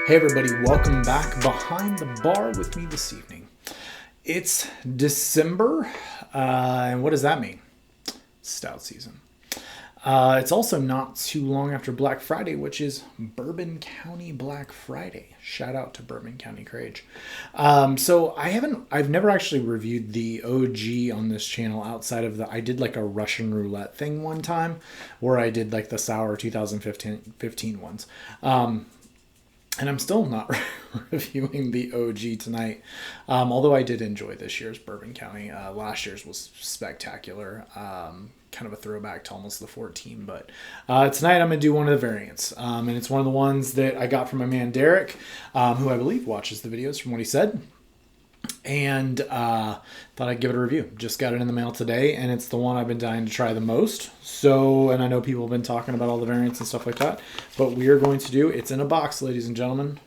Hey everybody, welcome back behind the bar with me this evening. It's December, and what does that mean? Stout season. It's also not too long after Black Friday, which is Bourbon County Black Friday. Shout out to Bourbon County Crage. I've never actually reviewed the OG on this channel outside of I did like a Russian roulette thing one time, where I did like the sour 2015 ones. And I'm still not reviewing the OG tonight, although I did enjoy this year's Bourbon County. Last year's was spectacular, kind of a throwback to almost the 14. But tonight I'm going to do one of the variants, and it's one of the ones that I got from my man Derek, who I believe watches the videos from what he said. And thought I'd give it a review. Just got it in the mail today, and it's the one I've been dying to try the most. So, and I know people have been talking about all the variants and stuff like that, but we are going to do, it's in a box, ladies and gentlemen.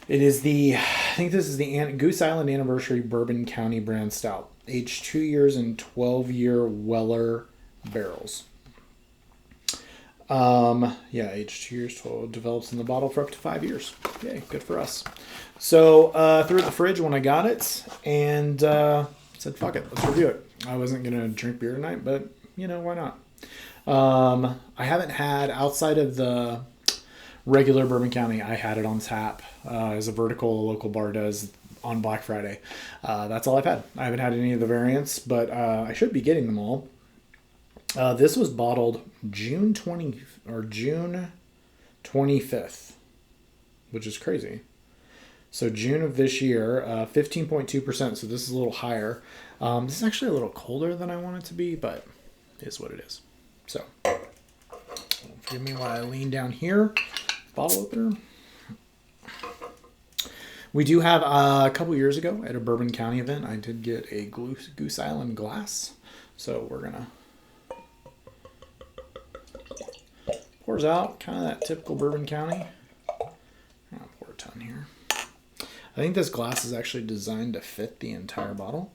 It is I think this is the Goose Island Anniversary Bourbon County Brand Stout. Aged 2 years in 12-year Weller barrels. Aged 2 years, 12, develops in the bottle for up to 5 years. Yay, good for us. So, threw it in the fridge when I got it, and said, fuck it, let's review it. I wasn't going to drink beer tonight, but, why not? I haven't had, outside of the regular Bourbon County, I had it on tap as a vertical, a local bar does on Black Friday. That's all I've had. I haven't had any of the variants, but I should be getting them all. This was bottled June 25th, which is crazy. So June of this year, 15.2%. So this is a little higher. This is actually a little colder than I want it to be, but it is what it is. So forgive me while I lean down here. Bottle opener. We do have a couple years ago at a Bourbon County event, I did get a Goose Island glass. So we're going to pours out, kind of that typical Bourbon County. I'll pour a ton here. I think this glass is actually designed to fit the entire bottle,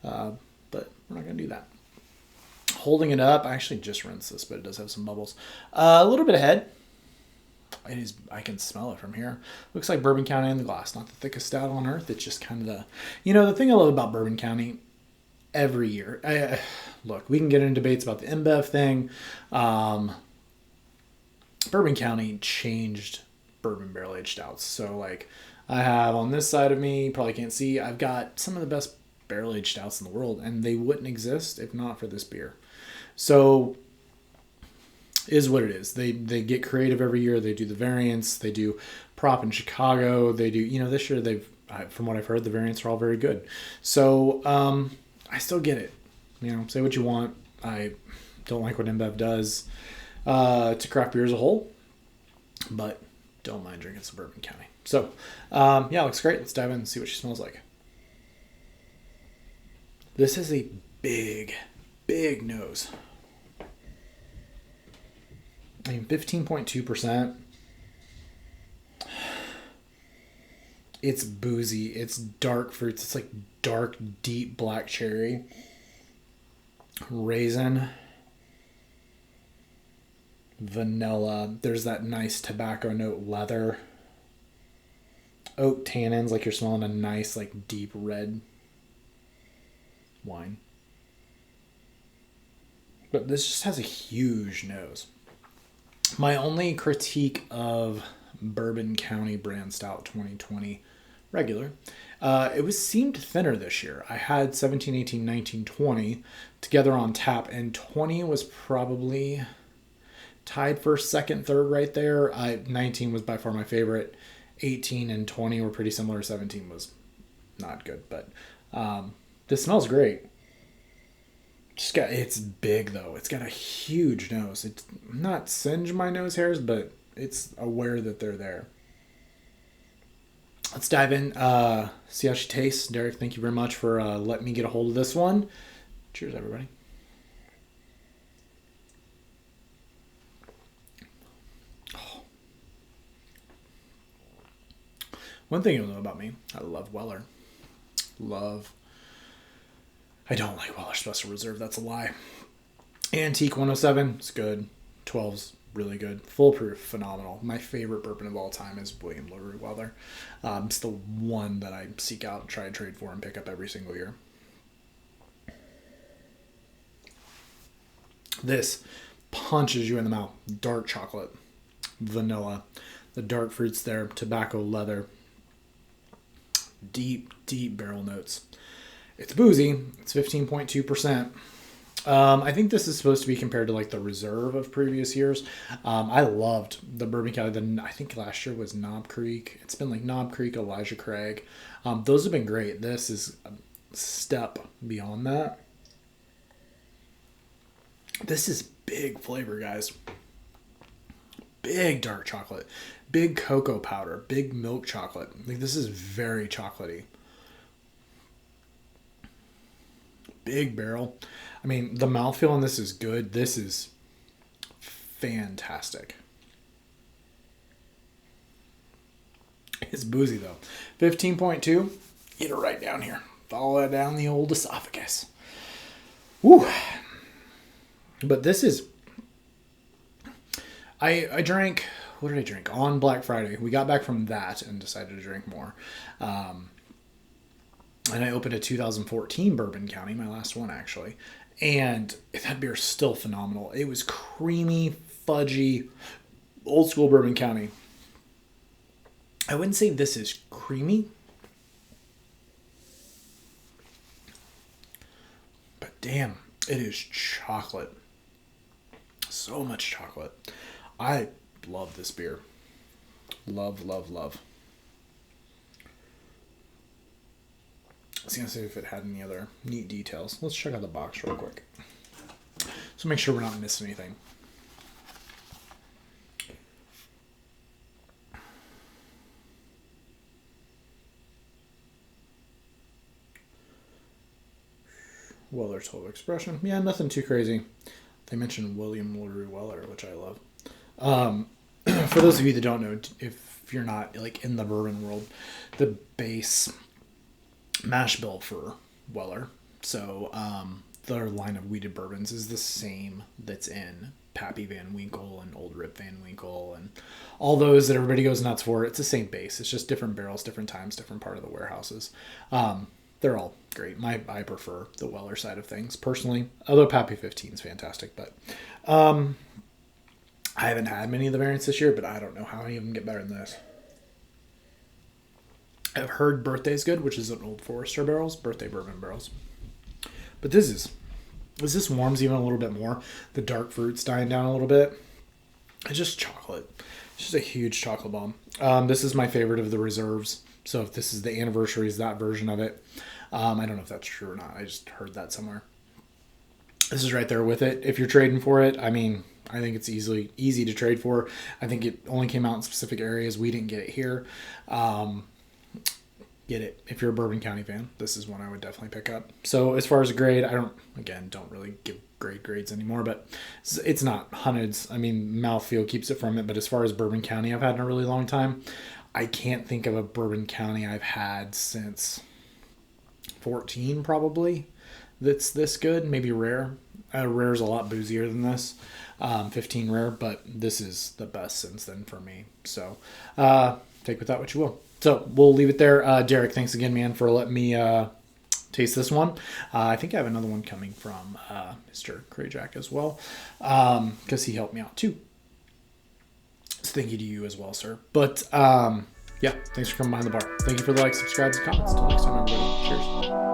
but we're not going to do that. Holding it up, I actually just rinsed this, but it does have some bubbles. A little bit of head. It is. I can smell it from here. Looks like Bourbon County in the glass. Not the thickest stout on earth. It's just kind of the thing I love about Bourbon County every year. Look, we can get into debates about the InBev thing. Bourbon County changed bourbon barrel aged stouts. So like I have on this side of me, you probably can't see, I've got some of the best barrel aged stouts in the world, and they wouldn't exist if not for this beer. So is what it is. They get creative every year. They do the variants. They do prop in Chicago. They do, this year from what I've heard, the variants are all very good. So I still get it. Say what you want. I don't like what InBev does to craft beer as a whole, but don't mind drinking some Bourbon County. So, looks great. Let's dive in and see what she smells like. This is a big, big nose. 15.2%. It's boozy. It's dark fruits. It's like dark, deep black cherry. Raisin. Vanilla. There's that nice tobacco note, leather. Oak tannins, like you're smelling a nice, like deep red wine. But this just has a huge nose. My only critique of Bourbon County Brand Stout 2020 regular, it seemed thinner this year. I had 17, 18, 19, 20 together on tap, and 20 was probably tied for second, third right there. 19 was by far my favorite. 18 and 20 were pretty similar. 17 was not good, but this smells great. It's big though. It's got a huge nose. It's not singe my nose hairs, but it's aware that they're there. Let's dive in, see how she tastes. Derek, thank you very much for letting me get a hold of this one. Cheers, everybody. One thing you'll know about me, I love Weller. I don't like Weller Special Reserve. That's a lie. Antique 107, it's good. 12's really good. Foolproof, phenomenal. My favorite bourbon of all time is William LaRue Weller. It's the one that I seek out and try and trade for and pick up every single year. This punches you in the mouth. Dark chocolate, vanilla, the dark fruits there, tobacco, leather, deep barrel notes. It's boozy. It's 15.2%. I think this is supposed to be compared to like the reserve of previous years. I loved the Bourbon County. I think last year was Knob Creek. It's been like Knob Creek, Elijah Craig. Those have been great. This is a step beyond that. This is big flavor, guys. Big dark chocolate, big cocoa powder, big milk chocolate. Like, this is very chocolatey. Big barrel. I mean, the mouthfeel on this is good. This is fantastic. It's boozy though. 15.2. Get it right down here. Follow it down the old esophagus. Woo. But this is... I drank... What did I drink? On Black Friday. We got back from that and decided to drink more. And I opened a 2014 Bourbon County, my last one actually. And that beer is still phenomenal. It was creamy, fudgy, old school Bourbon County. I wouldn't say this is creamy. But damn, it is chocolate. So much chocolate. I love this beer. Love, love, love. I was going to see if it had any other neat details. Let's check out the box real quick. So make sure we're not missing anything. Weller Total Expression. Yeah, nothing too crazy. They mentioned William LaRue Weller, which I love. For those of you that don't know, if you're not like in the bourbon world, the base mash bill for Weller, so their line of wheated bourbons is the same that's in Pappy Van Winkle and Old Rip Van Winkle and all those that everybody goes nuts for. It's the same base. It's just different barrels, different times, different part of the warehouses. They're all great. I prefer the Weller side of things personally, although Pappy 15 is fantastic. But I haven't had many of the variants this year, but I don't know how any of them get better than this. I've heard Birthday's good, which is an Old Forester barrels, Birthday bourbon barrels. But this warms even a little bit more. The dark fruit's dying down a little bit. It's just chocolate. It's just a huge chocolate bomb. This is my favorite of the reserves. So if this is the anniversaries, that version of it. I don't know if that's true or not. I just heard that somewhere. This is right there with it. If you're trading for it, I mean, I think it's easy to trade for. I think it only came out in specific areas. We didn't get it here. Get it. If you're a Bourbon County fan, this is one I would definitely pick up. So as far as a grade, I don't really give grades anymore, but it's not hundreds. I mean, mouthfeel keeps it from it, but as far as Bourbon County I've had in a really long time, I can't think of a Bourbon County I've had since 14 probably that's this good. Maybe Rare. Rare's a lot boozier than this. 15 Rare, but this is the best since then for me. So take with that what you will. So we'll leave it there. Derek, thanks again, man, for letting me taste this one. I think I have another one coming from Mr. Krajak as well, because he helped me out too. So thank you to you as well, sir. But yeah, thanks for coming behind the bar. Thank you for the likes, subscribes, and comments. Until next time, everybody. Cheers.